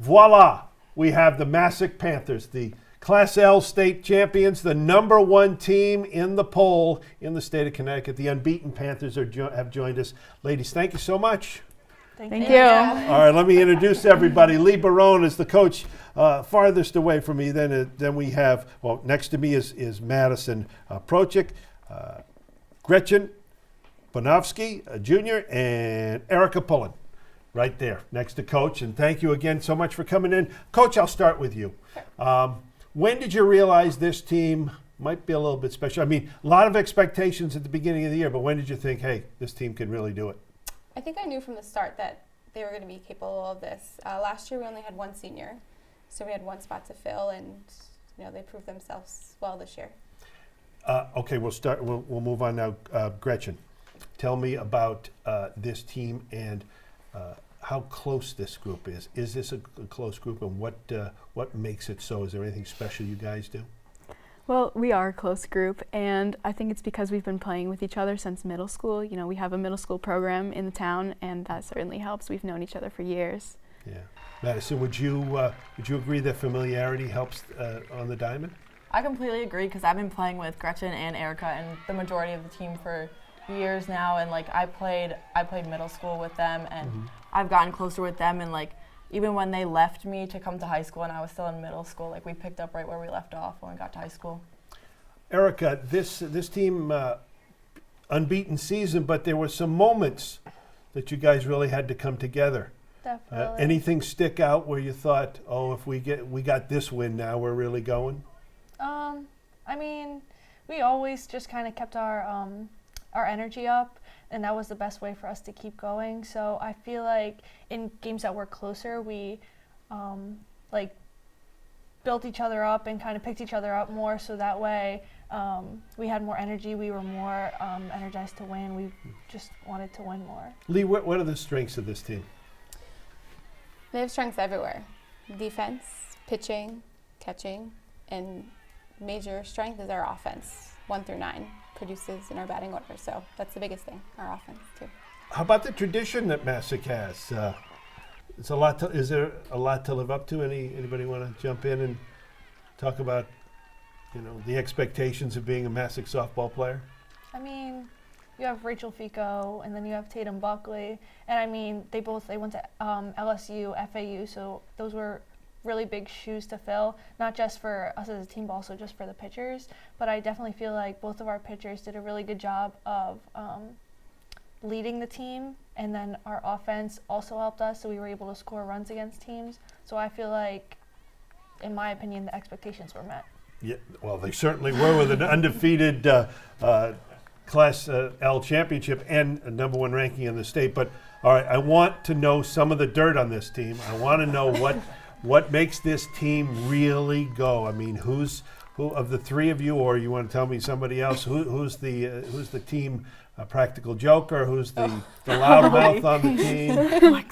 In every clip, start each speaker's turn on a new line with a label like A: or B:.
A: voila, we have the Masuk Panthers, the Class L state champions, the #1 team in the poll in the state of Connecticut. The unbeaten Panthers have joined us. Ladies, thank you so much.
B: Thank you.
A: All right, let me introduce everybody. Lee Barone is the coach farthest away from me. Then we have, well, next to me is Madison Prochik, Gretchen Bonovsky, Jr., and Erica Pullen right there next to Coach. And thank you again so much for coming in. Coach, I'll start with you. When did you realize this team might be a little bit special? I mean, a lot of expectations at the beginning of the year, but when did you think, hey, this team can really do it?
C: I think I knew from the start that they were going to be capable of this. Last year we only had one senior, so we had one spot to fill, and they proved themselves well this year.
A: Okay, we'll move on now. Gretchen, tell me about this team and how close this group is. Is this a close group, and what makes it so? Is there anything special you guys do?
B: Well, we are a close group, and I think it's because we've been playing with each other since middle school. You know, we have a middle school program in the town, and that certainly helps. We've known each other for years. Yeah.
A: Madison, would you agree that familiarity helps on the diamond?
D: I completely agree, because I've been playing with Gretchen and Erica and the majority of the team for years now, and I played middle school with them, and I've gotten closer with them, and even when they left me to come to high school and I was still in middle school, we picked up right where we left off when we got to high school.
A: Erica, this team, unbeaten season, but there were some moments that you guys really had to come together.
E: Definitely.
A: Anything stick out where you thought, oh, if we got this win now, we're really going?
E: I mean, we always just kind of kept our energy up, and that was the best way for us to keep going. So I feel like in games that were closer, we built each other up and kind of picked each other up more, so that way we had more energy, we were more energized to win. We just wanted to win more.
A: Lee, what are the strengths of this team?
C: They have strengths everywhere. Defense, pitching, catching, and major strength is our offense. 1 through 9 produces in our batting order, so that's the biggest thing, our offense too.
A: How about the tradition that Masuk has? Is there a lot to live up to? Anybody want to jump in and talk about, the expectations of being a Masuk softball player?
E: I mean, you have Rachel Fico, and then you have Tatum Buckley, and I mean, they went to LSU, FAU, so those were really big shoes to fill, not just for us as a team, but also just for the pitchers. But I definitely feel like both of our pitchers did a really good job of leading the team, and then our offense also helped us, so we were able to score runs against teams. So I feel like, in my opinion, the expectations were met.
A: Yeah, well, they certainly were with an undefeated Class L championship and a #1 ranking in the state. But all right, I want to know some of the dirt on this team. I want to know what makes this team really go. I mean, who of the three of you, or you want to tell me somebody else? Who's the team practical joker? Who's the loudmouth on the team?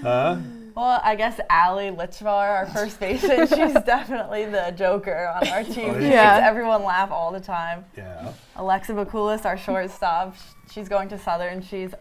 A: Huh?
D: Well, I guess Allie Lichvar, our first baseman, she's definitely the joker on our team. She makes everyone laugh all the time.
A: Yeah.
D: Alexa Bakulis, our shortstop, she's going to Southern. She's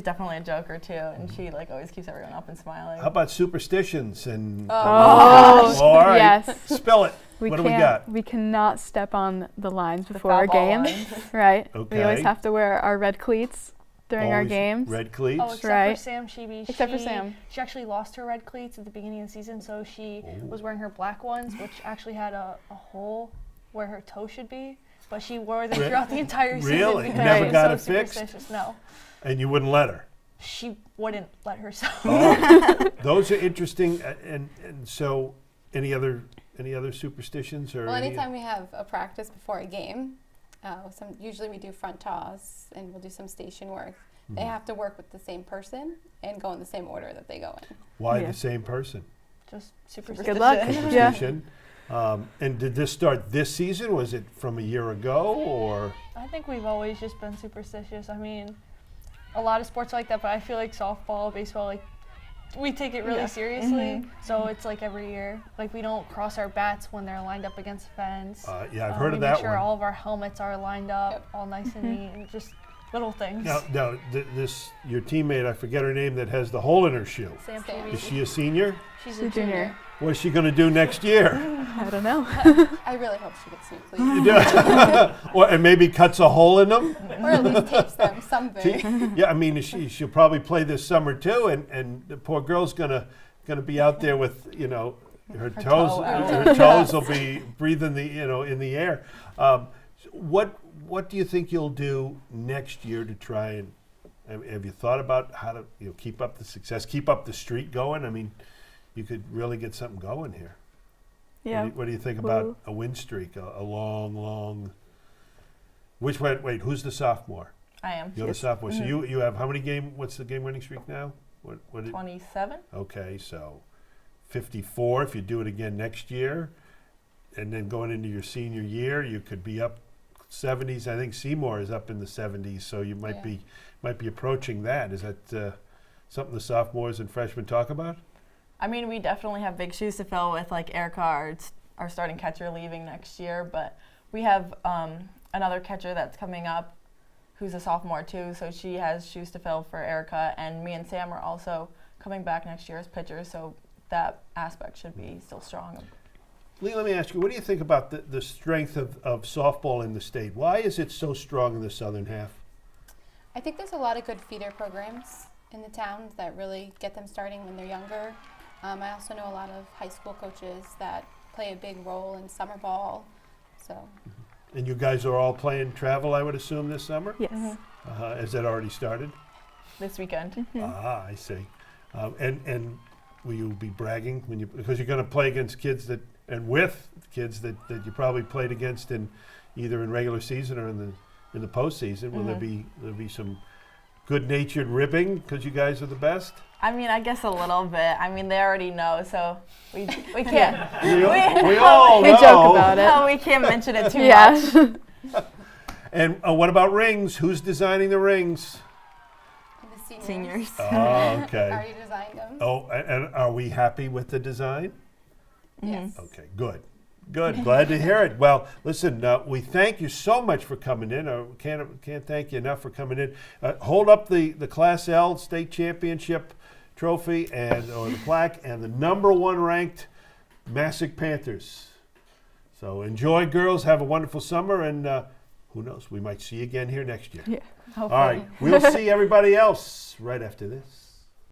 D: definitely a joker too, and she always keeps everyone up and smiling.
A: How about Superstitions and?
B: All
A: right.
B: Yes.
A: Spill it. What do we got?
B: We cannot step on the lines before our games, right?
A: Okay.
B: We always have to wear our red cleats during our games.
A: Red cleats.
E: Oh, except for Sam Sheeby.
B: Except for Sam.
E: She actually lost her red cleats at the beginning of the season, so she was wearing her black ones, which actually had a hole where her toe should be. But she wore them throughout the entire season.
A: Really?
E: Because
A: Never got it
E: so
A: fixed?
E: superstitious. No.
A: And you wouldn't let her?
E: She wouldn't let herself.
A: Oh, those are interesting. And so, any other superstitions or?
C: Well, anytime we have a practice before a game, usually we do front toss and we'll do some station work. They have to work with the same person and go in the same order that they go in.
A: Why the same person?
E: Just superstition.
B: Good luck.
A: Superstition. And did this start this season? Was it from a year ago, or?
E: I think we've always just been superstitious. I mean, a lot of sports like that, but I feel like softball, baseball, we take it really seriously. So it's every year. We don't cross our bats when they're lined up against the fence.
A: I've heard of that one.
E: We make sure all of our helmets are lined up, all nice and neat, and just little things.
A: Now, this your teammate, I forget her name, that has the hole in her shoe.
E: Sam
C: Sam.
E: Peavy.
A: Is she a senior?
E: She's
B: She's
E: a junior.
A: What's she going to do next year?
B: I don't know.
C: I really hope she gets new cleats.
A: And maybe cuts a hole in them?
C: Or at least tapes them, something.
A: Yeah, I mean, she'll probably play this summer too, and the poor girl's gonna be out there with, her toes.
D: toe out.
A: Her toes will be breathing in the air. What do you think you'll do next year to try and have you thought about how to keep up the success, keep up the streak going? I mean, you could really get something going here.
B: Yeah.
A: What do you think about
B: Well-
A: a win streak, a long? Which way? Wait, who's the sophomore?
D: I am.
A: You're the sophomore. So you have how many what's the game-winning streak now? What
D: 27.
A: Okay, so 54 if you do it again next year. And then going into your senior year, you could be up 70s. I think Seymour is up in the 70s, so you might be approaching that. Is that something the sophomores and freshmen talk about?
D: I mean, we definitely have big shoes to fill with like Erica, our starting catcher, leaving next year. But we have another catcher that's coming up who's a sophomore too, so she has shoes to fill for Erica. And me and Sam are also coming back next year as pitchers, so that aspect should be still strong.
A: Lee, let me ask you, what do you think about the strength of softball in the state? Why is it so strong in the southern half?
C: I think there's a lot of good feeder programs in the town that really get them starting when they're younger. I also know a lot of high school coaches that play a big role in summer ball. So
A: And you guys are all playing travel, I would assume, this summer?
B: Yes.
A: Has that already started?
D: This weekend.
A: I see. And will you be bragging because you're going to play against kids with kids that you probably played against in either in regular season or in the postseason? Will there be some good-natured ribbing because you guys are the best?
D: I mean, I guess a little bit. I mean, they already know, so we can't.
A: We all
B: We
A: know.
B: joke about it.
D: No, we can't mention it too much.
B: Yeah.
A: And what about rings? Who's designing the rings?
C: the
D: Seniors.
A: Oh, okay.
C: already designed them.
A: Oh, and are we happy with the design?
C: Yes.
A: Okay, good. Glad to hear it. Well, listen, we thank you so much for coming in. Can't thank you enough for coming in. Hold up the Class L state championship trophy or the plaque and the #1 ranked Masuk Panthers. So enjoy, girls. Have a wonderful summer, and who knows? We might see you again here next year.
B: Yeah.
A: All right, we'll see everybody else right after this.